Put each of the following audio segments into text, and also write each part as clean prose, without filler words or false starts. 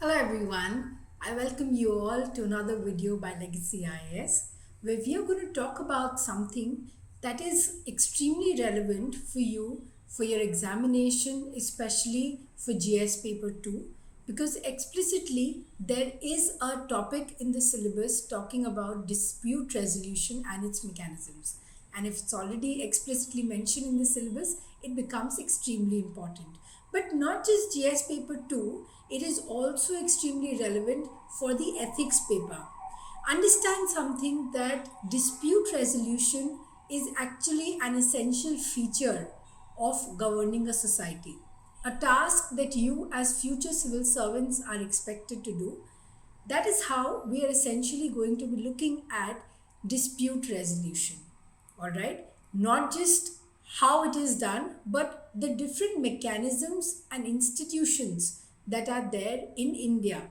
Hello everyone, I welcome you all to another video by Legacy IAS where we are going to talk about something that is extremely relevant for you for your examination, especially for GS paper 2, because explicitly there is a topic in the syllabus talking about dispute resolution and its mechanisms. And if it's already explicitly mentioned in the syllabus, it becomes extremely important. But not just GS paper 2, it is also extremely relevant for the ethics paper. Understand something that dispute resolution is actually an essential feature of governing a society. A task that you as future civil servants are expected to do. That is how we are essentially going to be looking at dispute resolution. All right, not just how it is done, but the different mechanisms and institutions that are there in India.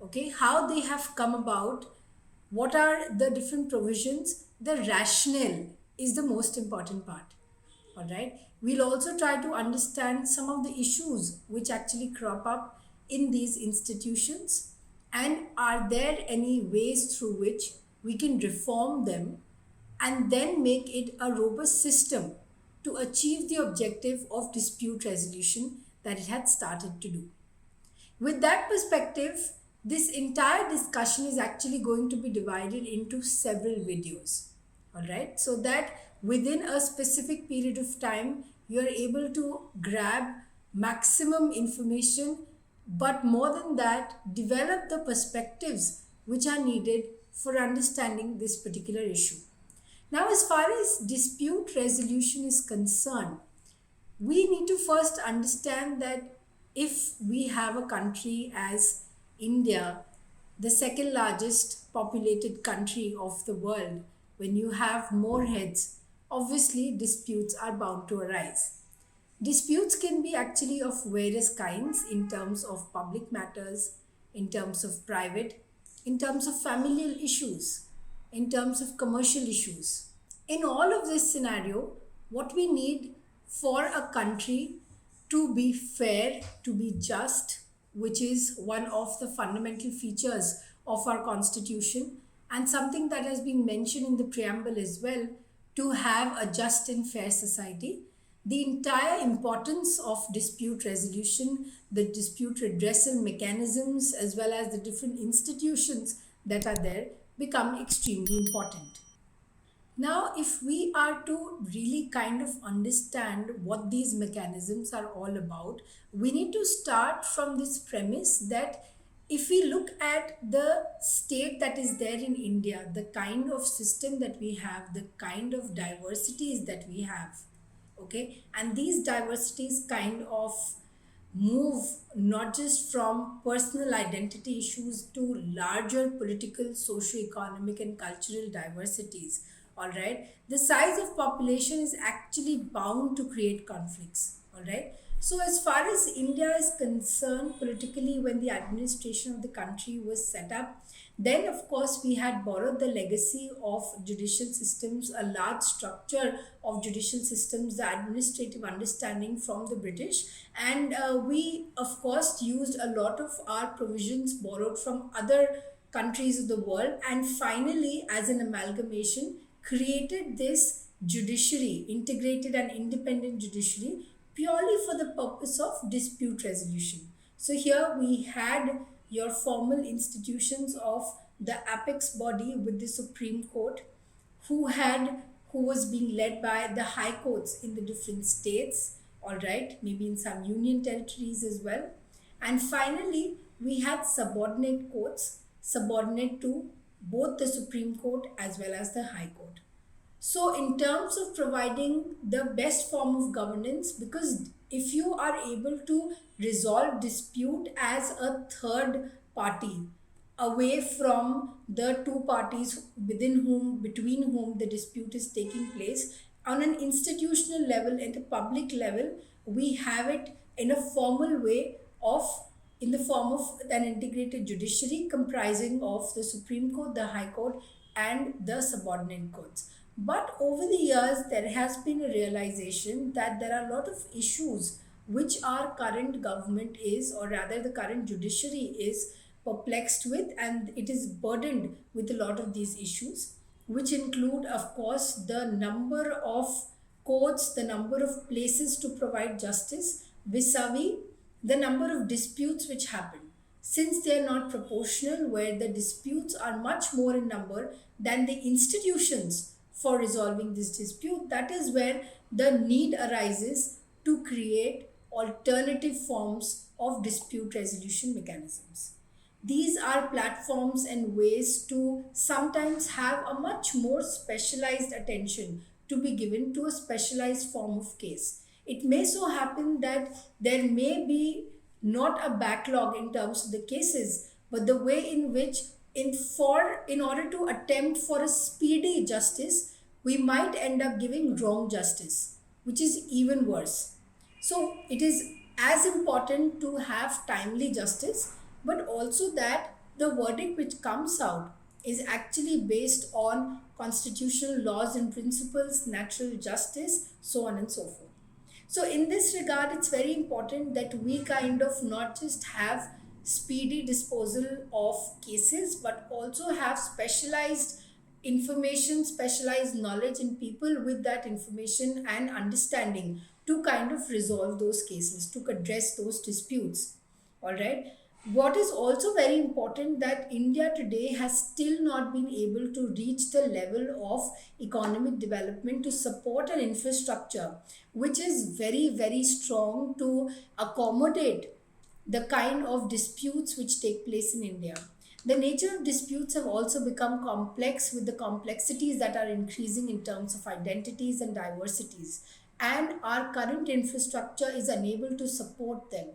Okay, how they have come about, what are the different provisions, the rationale is the most important part. All right, we'll also try to understand some of the issues which actually crop up in these institutions, and are there any ways through which we can reform them and then make it a robust system to achieve the objective of dispute resolution that it had started to do. With that perspective, this entire discussion is actually going to be divided into several videos. All right, so that within a specific period of time, you are able to grab maximum information, but more than that, develop the perspectives which are needed for understanding this particular issue. Now, as far as dispute resolution is concerned, we need to first understand that if we have a country as India, the second largest populated country of the world, when you have more heads, obviously disputes are bound to arise. Disputes can be actually of various kinds in terms of public matters, in terms of private, in terms of familial issues, in terms of commercial issues. In all of this scenario, what we need for a country to be fair, to be just, which is one of the fundamental features of our constitution and something that has been mentioned in the preamble as well, to have a just and fair society. The entire importance of dispute resolution, the dispute redressal mechanisms, as well as the different institutions that are there become extremely important. Now, if we are to really kind of understand what these mechanisms are all about, we need to start from this premise that if we look at the state that is there in India, the kind of system that we have, the kind of diversities that we have, okay, and these diversities kind of move not just from personal identity issues to larger political, socio-economic and cultural diversities. All right, the size of population is actually bound to create conflicts. All right, so as far as India is concerned, politically, when the administration of the country was set up, then of course we had borrowed the legacy of judicial systems, a large structure of judicial systems, the administrative understanding from the British, and we of course used a lot of our provisions borrowed from other countries of the world, and finally as an amalgamation created this judiciary, integrated and independent judiciary, purely for the purpose of dispute resolution. So here we had your formal institutions of the apex body with the Supreme Court, who was being led by the high courts in the different states, all right, maybe in some union territories as well. And finally, we had subordinate courts, subordinate to both the Supreme Court as well as the High Court. So, in terms of providing the best form of governance, because if you are able to resolve dispute as a third party, away from the two parties between whom the dispute is taking place, on an institutional level, at a public level, we have it in a formal way of in the form of an integrated judiciary comprising of the Supreme Court, the High Court, and the subordinate courts. But over the years, there has been a realization that there are a lot of issues which our current government is, or rather the current judiciary is perplexed with, and it is burdened with a lot of these issues, which include, of course, the number of courts, the number of places to provide justice vis-a-vis the number of disputes which happen. Since they are not proportional, where the disputes are much more in number than the institutions for resolving this dispute, that is where the need arises to create alternative forms of dispute resolution mechanisms. These are platforms and ways to sometimes have a much more specialized attention to be given to a specialized form of case. It may so happen that there may be not a backlog in terms of the cases, but the way in which in order to attempt for a speedy justice, we might end up giving wrong justice, which is even worse. So it is as important to have timely justice, but also that the verdict which comes out is actually based on constitutional laws and principles, natural justice, so on and so forth. So, in this regard, it's very important that we kind of not just have speedy disposal of cases, but also have specialized information, specialized knowledge, and people with that information and understanding to kind of resolve those cases, to address those disputes. All right. What is also very important that India today has still not been able to reach the level of economic development to support an infrastructure which is very, very strong to accommodate the kind of disputes which take place in India. The nature of disputes have also become complex with the complexities that are increasing in terms of identities and diversities, and our current infrastructure is unable to support them.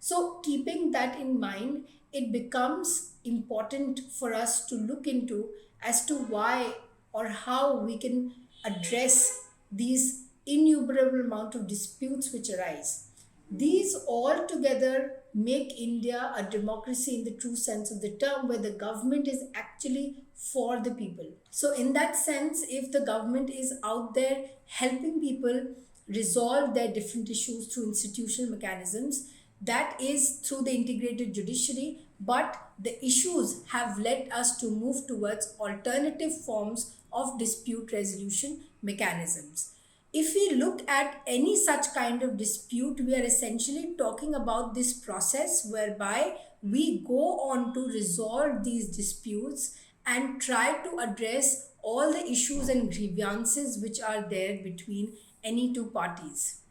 So, keeping that in mind, it becomes important for us to look into as to why or how we can address these innumerable amount of disputes which arise. These all together make India a democracy in the true sense of the term, where the government is actually for the people. So, in that sense, if the government is out there helping people resolve their different issues through institutional mechanisms, that is through the integrated judiciary, but the issues have led us to move towards alternative forms of dispute resolution mechanisms. If we look at any such kind of dispute, we are essentially talking about this process whereby we go on to resolve these disputes and try to address all the issues and grievances which are there between any two parties.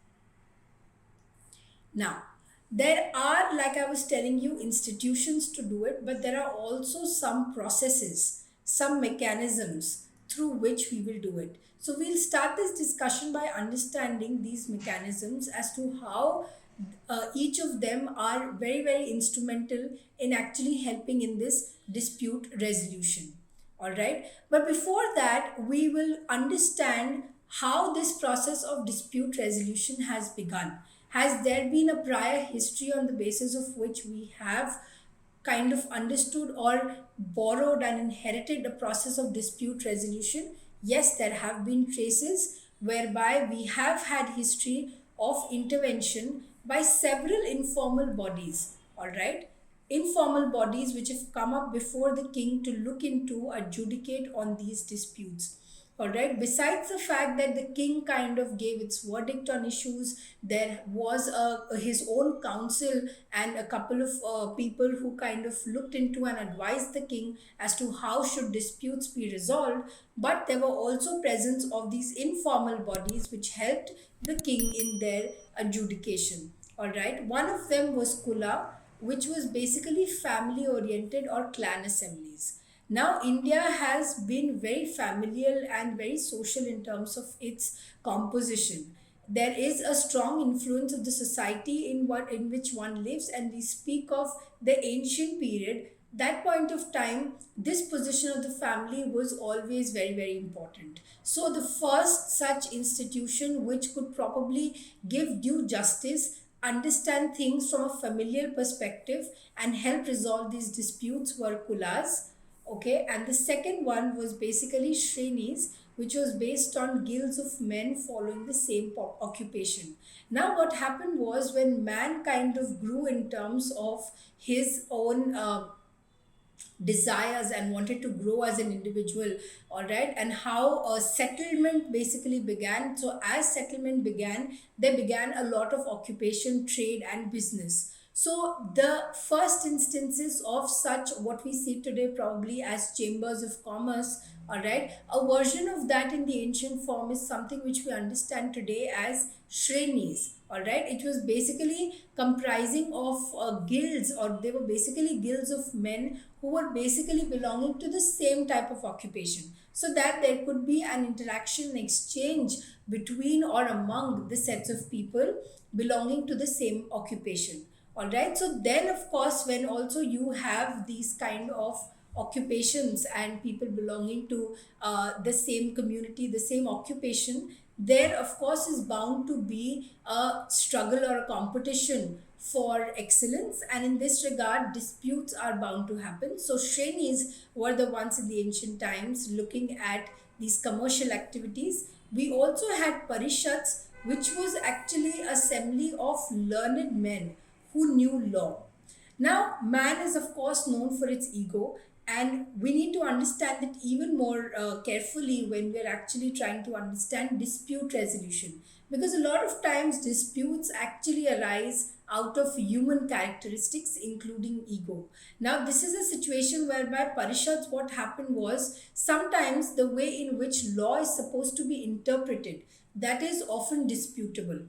Now, there are, like I was telling you, institutions to do it, but there are also some processes, some mechanisms through which we will do it. So, we'll start this discussion by understanding these mechanisms as to how each of them are very, very instrumental in actually helping in this dispute resolution. All right. But before that, we will understand how this process of dispute resolution has begun. Has there been a prior history on the basis of which we have kind of understood or borrowed and inherited the process of dispute resolution? Yes, there have been traces whereby we have had history of intervention by several informal bodies, all right? Informal bodies which have come up before the king to look into, adjudicate on these disputes. All right. Besides the fact that the king kind of gave its verdict on issues, there was his own council and a couple of people who kind of looked into and advised the king as to how should disputes be resolved. But there were also presence of these informal bodies which helped the king in their adjudication. All right. One of them was Kula, which was basically family oriented or clan assemblies. Now, India has been very familial and very social in terms of its composition. There is a strong influence of the society in which one lives, and we speak of the ancient period. That point of time, this position of the family was always very, very important. So, the first such institution which could probably give due justice, understand things from a familial perspective, and help resolve these disputes were Kulas. Okay, and the second one was basically Shrenis, which was based on guilds of men following the same occupation. Now, what happened was when man kind of grew in terms of his own desires and wanted to grow as an individual, all right, and how a settlement basically began. So as settlement began, there began a lot of occupation, trade and business. So the first instances of such, what we see today probably as chambers of commerce, all right, a version of that in the ancient form is something which we understand today as shrenis, all right. It was basically comprising of guilds, or they were basically guilds of men who were basically belonging to the same type of occupation, so that there could be an interaction and exchange between or among the sets of people belonging to the same occupation, all right. So then of course when also you have these kind of occupations and people belonging to the same community, the same occupation, there of course is bound to be a struggle or a competition for excellence, and in this regard disputes are bound to happen. So shrenis were the ones in the ancient times looking at these commercial activities. We also had parishads, which was actually assembly of learned men who knew law. Now, man is of course known for its ego, and we need to understand it even more carefully when we're actually trying to understand dispute resolution. Because a lot of times disputes actually arise out of human characteristics, including ego. Now, this is a situation whereby Parishads, what happened was sometimes the way in which law is supposed to be interpreted, that is often disputable.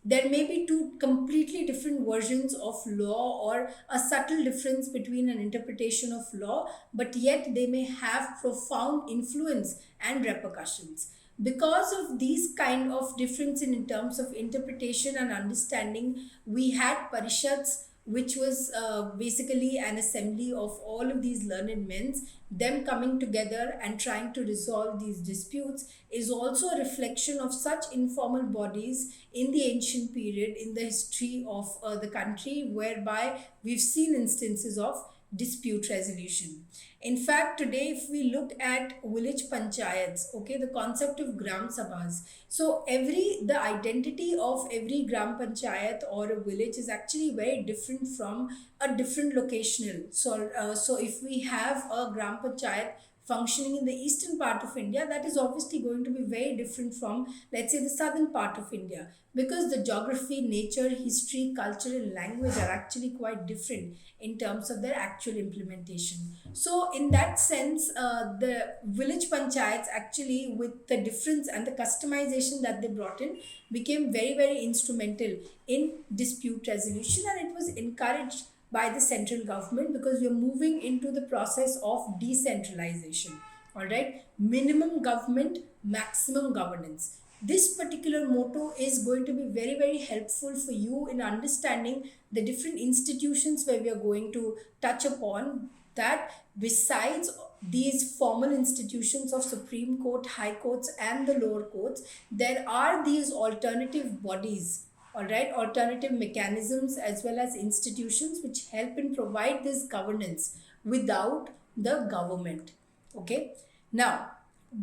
There may be two completely different versions of law or a subtle difference between an interpretation of law, but yet they may have profound influence and repercussions. Because of these kind of difference in terms of interpretation and understanding, we had parishads, which was basically an assembly of all of these learned men. Them coming together and trying to resolve these disputes is also a reflection of such informal bodies in the ancient period in the history of the country, whereby we've seen instances of dispute resolution. In fact, today, if we look at village panchayats, okay, the concept of gram sabhas. So the identity of every gram panchayat or a village is actually very different from a different locational. So if we have a gram panchayat functioning in the eastern part of India, that is obviously going to be very different from, let's say, the southern part of India, because the geography, nature, history, culture, and language are actually quite different in terms of their actual implementation. So, in that sense, the village panchayats actually, with the difference and the customization that they brought in, became very, very instrumental in dispute resolution, and it was encouraged by the central government because we are moving into the process of decentralization. All right, minimum government, maximum governance. This particular motto is going to be very, very helpful for you in understanding the different institutions where we are going to touch upon. That besides these formal institutions of Supreme Court, High Courts, and the lower courts, there are these alternative bodies, all right, alternative mechanisms as well as institutions which help and provide this governance without the government. Okay, now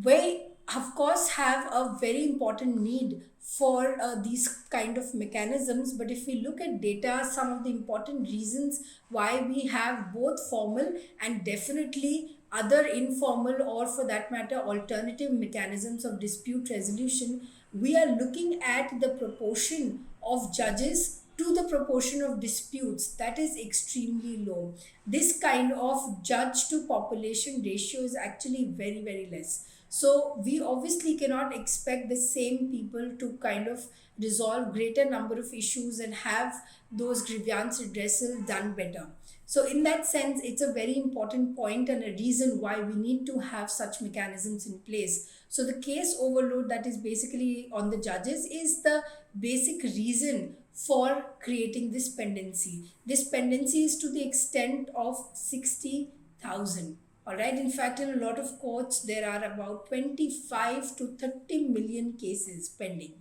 we of course have a very important need for these kind of mechanisms, but if we look at data, some of the important reasons why we have both formal and definitely other informal, or for that matter alternative mechanisms of dispute resolution, we are looking at the proportion of judges to the proportion of disputes, that is extremely low. This kind of judge to population ratio is actually very, very less. So we obviously cannot expect the same people to kind of resolve greater number of issues and have those grievance redressal done better. So in that sense, it's a very important point and a reason why we need to have such mechanisms in place. So the case overload that is basically on the judges is the basic reason for creating this pendency. This pendency is to the extent of 60,000. All right. In fact, in a lot of courts, there are about 25 to 30 million cases pending.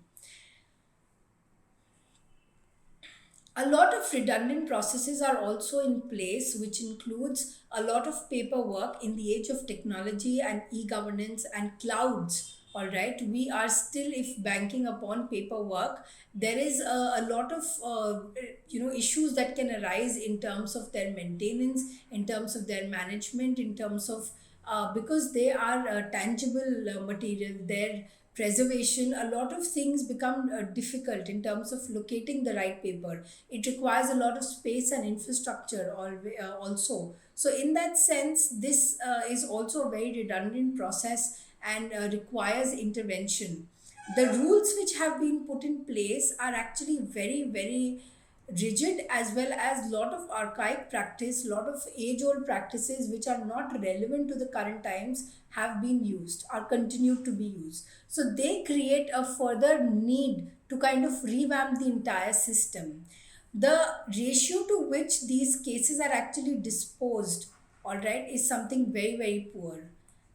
A lot of redundant processes are also in place, which includes a lot of paperwork in the age of technology and e-governance and clouds. All right, we are still, if banking upon paperwork, there is a lot of issues that can arise in terms of their maintenance, in terms of their management, in terms of because they are tangible material, their preservation, a lot of things become difficult in terms of locating the right paper. It requires a lot of space and infrastructure also. So in that sense, this is also a very redundant process and requires intervention. The rules which have been put in place are actually very, very rigid, as well as lot of archaic practice, lot of age old practices which are not relevant to the current times have been used, are continued to be used. So they create a further need to kind of revamp the entire system. The ratio to which these cases are actually disposed, all right, is something very, very poor.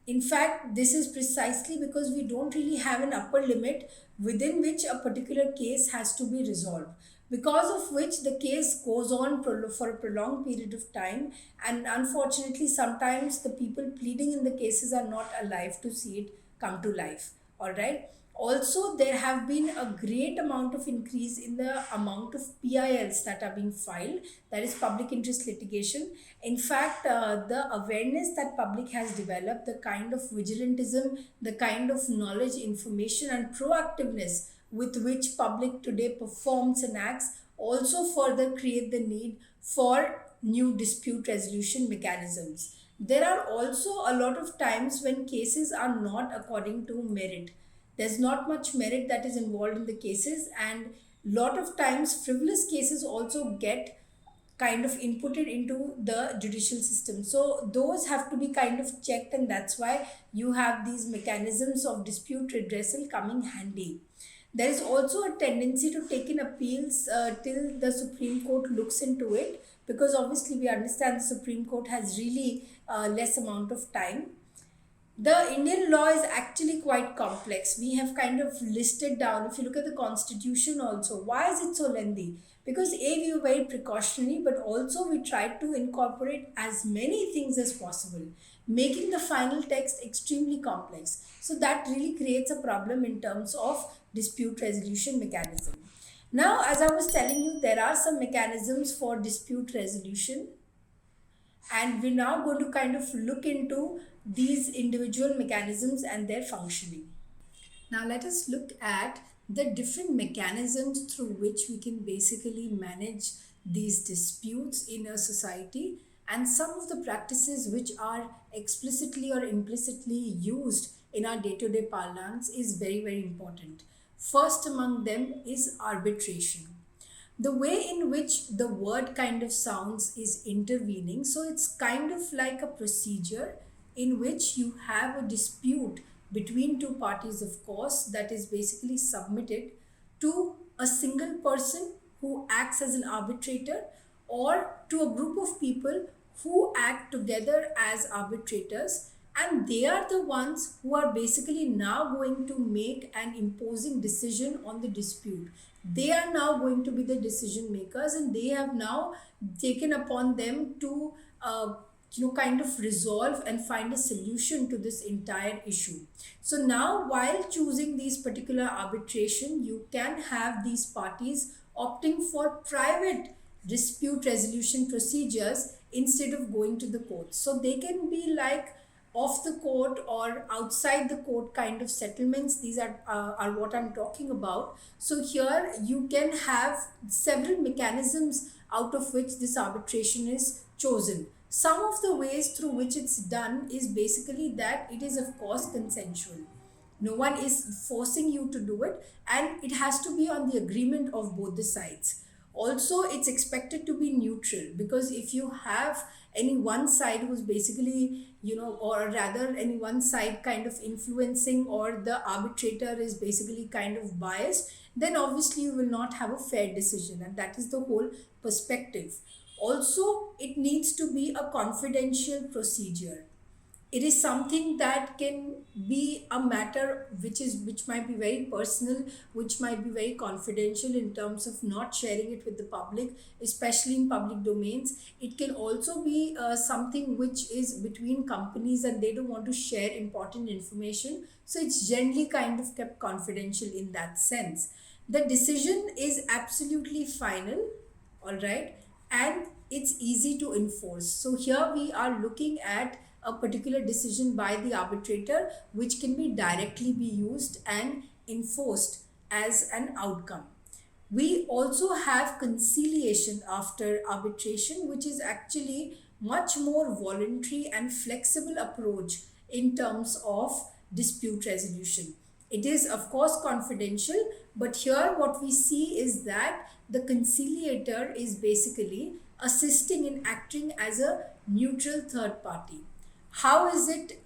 In fact, this is precisely because we don't really have an upper limit within which a particular case has to be resolved, because of which the case goes on for a prolonged period of time, and unfortunately sometimes the people pleading in the cases are not alive to see it come to life. All right, also there have been a great amount of increase in the amount of PILs that are being filed, that is public interest litigation. In fact, the awareness that public has developed, the kind of vigilantism, the kind of knowledge, information and proactiveness with which public today performs and acts also further create the need for new dispute resolution mechanisms. There are also a lot of times when cases are not according to merit. There's not much merit that is involved in the cases, and lot of times frivolous cases also get kind of inputted into the judicial system. So those have to be kind of checked, and that's why you have these mechanisms of dispute redressal coming handy. There is also a tendency to take in appeals till the Supreme Court looks into it, because obviously we understand the Supreme Court has really less amount of time. The Indian law is actually quite complex. We have kind of listed down, if you look at the constitution also, why is it so lengthy? Because A, we were very precautionary, but also we tried to incorporate as many things as possible, making the final text extremely complex. So that really creates a problem in terms of dispute resolution mechanism. Now, as I was telling you, there are some mechanisms for dispute resolution, and we're now going to kind of look into these individual mechanisms and their functioning. Now let us look at the different mechanisms through which we can basically manage these disputes in a society, and some of the practices which are explicitly or implicitly used in our day-to-day parlance is very, very important. First among them is arbitration. The way in which the word kind of sounds is intervening, so it's kind of like a procedure in which you have a dispute between two parties, of course, that is basically submitted to a single person who acts as an arbitrator, or to a group of people who act together as arbitrators, and they are the ones who are basically now going to make an imposing decision on the dispute. They are now going to be the decision makers, and they have now taken upon them to kind of resolve and find a solution to this entire issue. So now, while choosing these particular arbitration, you can have these parties opting for private dispute resolution procedures instead of going to the courts. So they can be like off the court or outside the court kind of settlements. These are what I'm talking about. So here you can have several mechanisms out of which this arbitration is chosen. Some of the ways through which it's done is basically that it is of course consensual. No one is forcing you to do it, and it has to be on the agreement of both the sides. Also, it's expected to be neutral, because if you have any one side who's basically, or rather any one side kind of influencing, or the arbitrator is basically kind of biased, then obviously you will not have a fair decision, and that is the whole perspective. Also, it needs to be a confidential procedure. it is something that can be a matter which might be very personal, which might be very confidential in terms of not sharing it with the public, especially in public domains. It can also be something which is between companies and they don't want to share important information, so it's generally kind of kept confidential in that sense. The decision is absolutely final, all right, and it's easy to enforce. So here we are looking at a particular decision by the arbitrator which can be directly be used and enforced as an outcome. We also have conciliation after arbitration, which is actually much more voluntary and flexible approach in terms of dispute resolution. It is of course confidential, but here what we see is that the conciliator is basically assisting in acting as a neutral third party. How is it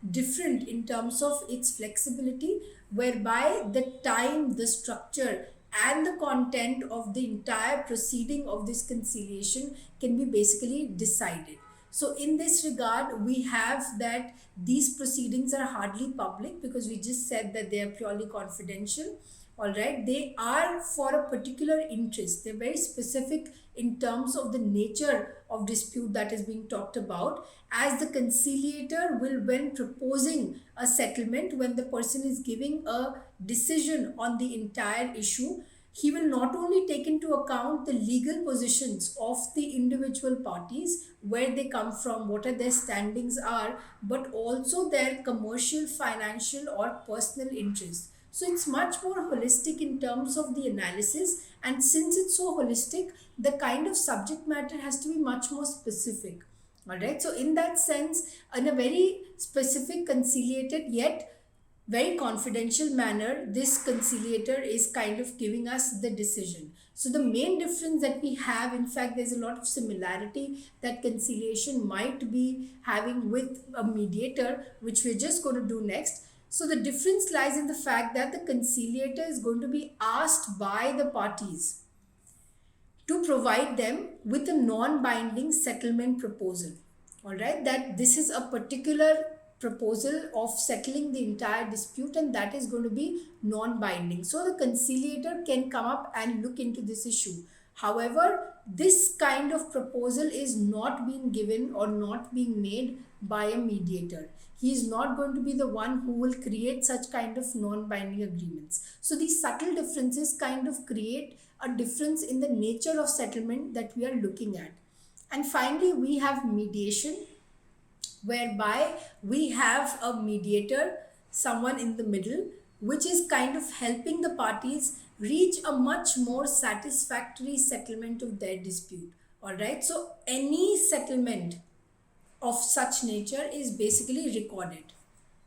different in terms of its flexibility, whereby the time, the structure, and the content of the entire proceeding of this conciliation can be basically decided. So in this regard, we have that these proceedings are hardly public because we just said that they are purely confidential. All right, they are for a particular interest. They're very specific in terms of the nature of dispute that is being talked about, as the conciliator will, when proposing a settlement, when the person is giving a decision on the entire issue, he will not only take into account the legal positions of the individual parties, where they come from, what are their standings are, but also their commercial, financial, or personal interests. So it's much more holistic in terms of the analysis, and since it's so holistic, the kind of subject matter has to be much more specific. All right, so in that sense, in a very specific, conciliated yet very confidential manner, this conciliator is kind of giving us the decision. So the main difference that we have, in fact, there's a lot of similarity that conciliation might be having with a mediator, which we're just going to do next. So the difference lies in the fact that the conciliator is going to be asked by the parties to provide them with a non-binding settlement proposal. All right, that this is a particular proposal of settling the entire dispute, and that is going to be non-binding. So the conciliator can come up and look into this issue. However, this kind of proposal is not being given or not being made by a mediator. He is not going to be the one who will create such kind of non-binding agreements. So these subtle differences kind of create a difference in the nature of settlement that we are looking at. And finally, we have mediation, whereby we have a mediator, someone in the middle, which is kind of helping the parties reach a much more satisfactory settlement of their dispute. All right, so any settlement of such nature is basically recorded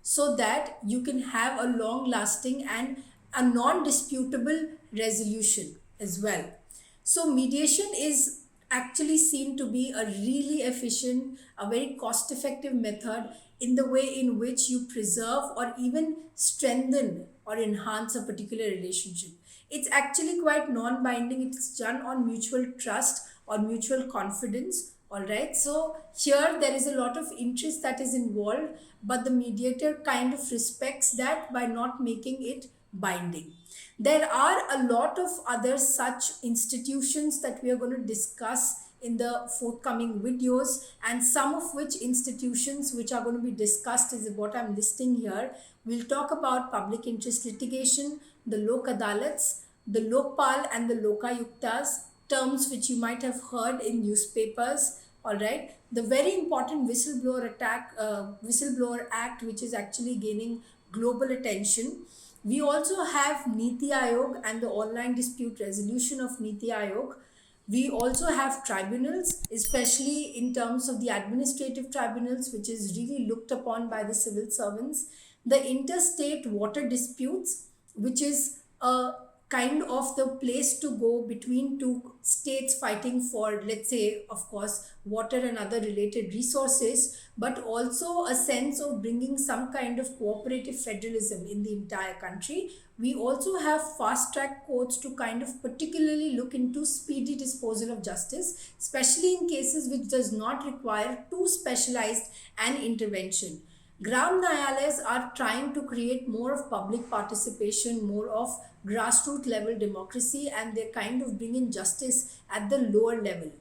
so that you can have a long lasting and a non-disputable resolution as well. So mediation is actually seen to be a really efficient, a very cost effective method in the way in which you preserve or even strengthen or enhance a particular relationship. It's actually quite non-binding. It's done on mutual trust or mutual confidence. All right, so here there is a lot of interest that is involved, but the mediator kind of respects that by not making it binding. There are a lot of other such institutions that we are going to discuss in the forthcoming videos, and some of which institutions which are going to be discussed is what I'm listing here. We'll talk about public interest litigation, the Lok Adalats, the Lokpal and the Lokayuktas, terms which you might have heard in newspapers. All right, the very important whistleblower act, which is actually gaining global attention. We also have Niti Aayog and the online dispute resolution of Niti Aayog. We also have tribunals, especially in terms of the administrative tribunals, which is really looked upon by the civil servants. The interstate water disputes, which is a kind of the place to go between two states fighting for, let's say, of course, water and other related resources, but also a sense of bringing some kind of cooperative federalism in the entire country. We also have fast track courts to kind of particularly look into speedy disposal of justice, especially in cases which does not require too specialized an intervention. Gram Nyayalas are trying to create more of public participation, more of grassroots level democracy, and they kind of bring in justice at the lower level.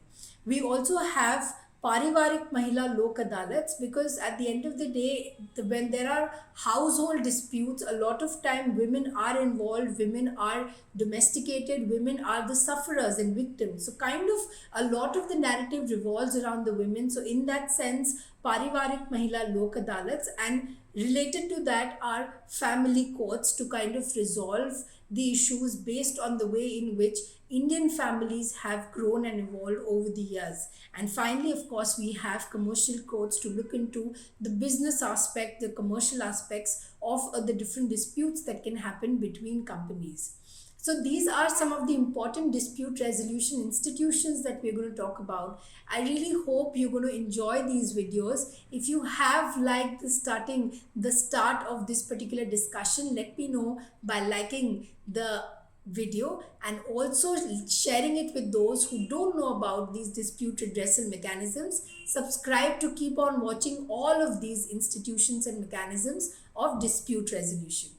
We also have Parivarik Mahila Lok Adalats, because at the end of the day, when there are household disputes, a lot of time women are involved, women are domesticated, women are the sufferers and victims. So, kind of a lot of the narrative revolves around the women. So, in that sense, Parivarik Mahila Lok Adalats, and related to that are family courts to kind of resolve the issues based on the way in which Indian families have grown and evolved over the years. And finally, of course, we have commercial courts to look into the business aspect, the commercial aspects of the different disputes that can happen between companies. So these are some of the important dispute resolution institutions that we're going to talk about. I really hope you're going to enjoy these videos. If you have liked the start of this particular discussion, let me know by liking the video and also sharing it with those who don't know about these dispute redressal mechanisms. Subscribe to keep on watching all of these institutions and mechanisms of dispute resolution.